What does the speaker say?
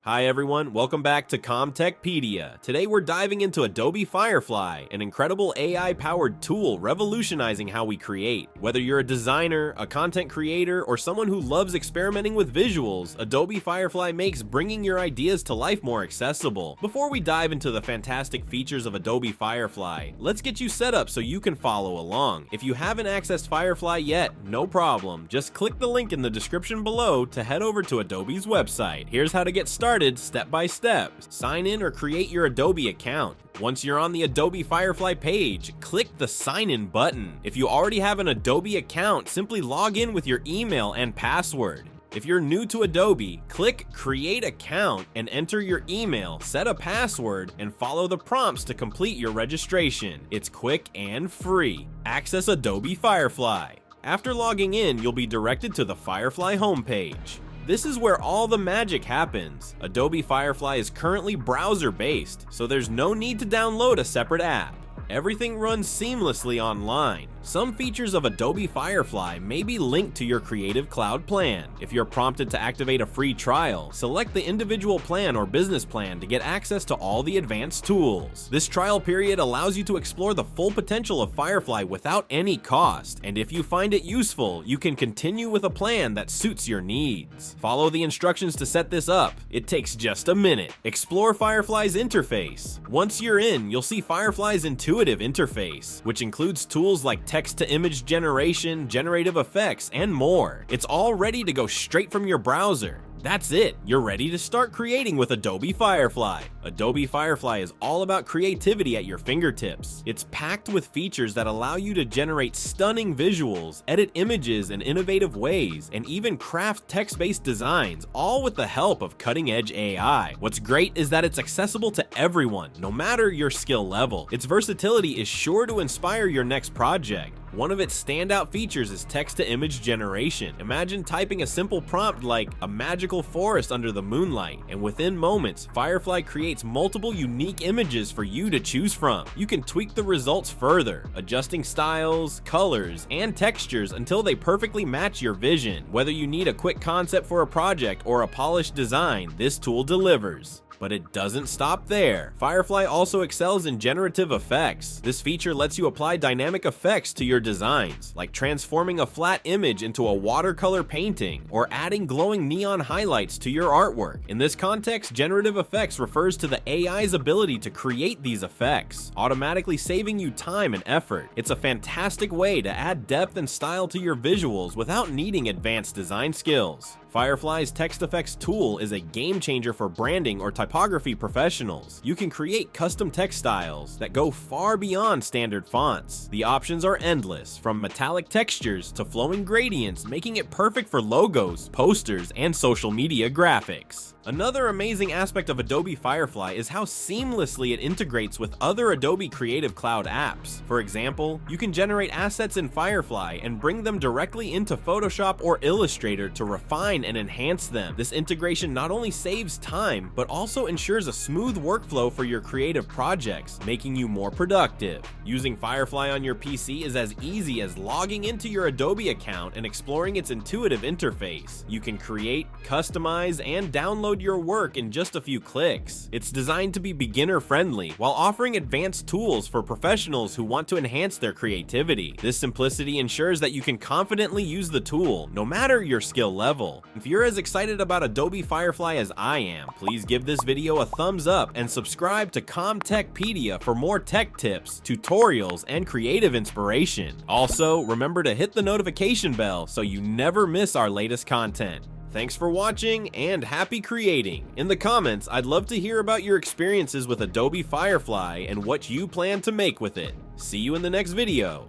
Hi everyone, welcome back to ComTechpedia. Today we're diving into Adobe Firefly, an incredible AI-powered tool revolutionizing how we create. Whether you're a designer, a content creator, or someone who loves experimenting with visuals, Adobe Firefly makes bringing your ideas to life more accessible. Before we dive into the fantastic features of Adobe Firefly, let's get you set up so you can follow along. If you haven't accessed Firefly yet, no problem. Just click the link in the description below to head over to Adobe's website. Here's how to get started step by step. Sign in or create your Adobe account. Once you're on the Adobe Firefly page, click the sign in button. If you already have an Adobe account, simply log in with your email and password. If you're new to Adobe, click Create Account and enter your email, set a password, and follow the prompts to complete your registration. It's quick and free. Access Adobe Firefly. After logging in, you'll be directed to the Firefly homepage. This is where all the magic happens. Adobe Firefly is currently browser-based, so there's no need to download a separate app. Everything runs seamlessly online. Some features of Adobe Firefly may be linked to your Creative Cloud plan. If you're prompted to activate a free trial, select the individual plan or business plan to get access to all the advanced tools. This trial period allows you to explore the full potential of Firefly without any cost, and if you find it useful, you can continue with a plan that suits your needs. Follow the instructions to set this up. It takes just a minute. Explore Firefly's interface. Once you're in, you'll see Firefly's intuitive interface, which includes tools like text-to-image generation, generative effects, and more. It's all ready to go straight from your browser. That's it, you're ready to start creating with Adobe Firefly. Adobe Firefly is all about creativity at your fingertips. It's packed with features that allow you to generate stunning visuals, edit images in innovative ways, and even craft text-based designs, all with the help of cutting-edge AI. What's great is that it's accessible to everyone, no matter your skill level. Its versatility is sure to inspire your next project. One of its standout features is text-to-image generation. Imagine typing a simple prompt like a magical forest under the moonlight, and within moments, Firefly creates multiple unique images for you to choose from. You can tweak the results further, adjusting styles, colors, and textures until they perfectly match your vision. Whether you need a quick concept for a project or a polished design, this tool delivers. But it doesn't stop there. Firefly also excels in generative effects. This feature lets you apply dynamic effects to your designs, like transforming a flat image into a watercolor painting or adding glowing neon highlights to your artwork. In this context, generative effects refers to the AI's ability to create these effects, automatically saving you time and effort. It's a fantastic way to add depth and style to your visuals without needing advanced design skills. Firefly's text effects tool is a game changer for branding or typography professionals. You can create custom text styles that go far beyond standard fonts. The options are endless, from metallic textures to flowing gradients, making it perfect for logos, posters, and social media graphics. Another amazing aspect of Adobe Firefly is how seamlessly it integrates with other Adobe Creative Cloud apps. For example, you can generate assets in Firefly and bring them directly into Photoshop or Illustrator to refine and enhance them. This integration not only saves time, but also ensures a smooth workflow for your creative projects, making you more productive. Using Firefly on your PC is as easy as logging into your Adobe account and exploring its intuitive interface. You can create, customize, and download your work in just a few clicks. It's designed to be beginner-friendly while offering advanced tools for professionals who want to enhance their creativity. This simplicity ensures that you can confidently use the tool, no matter your skill level. If you're as excited about Adobe Firefly as I am, please give this video a thumbs up and subscribe to ComTechpedia for more tech tips, tutorials, and creative inspiration. Also, remember to hit the notification bell so you never miss our latest content. Thanks for watching and happy creating. In the comments, I'd love to hear about your experiences with Adobe Firefly and what you plan to make with it. See you in the next video.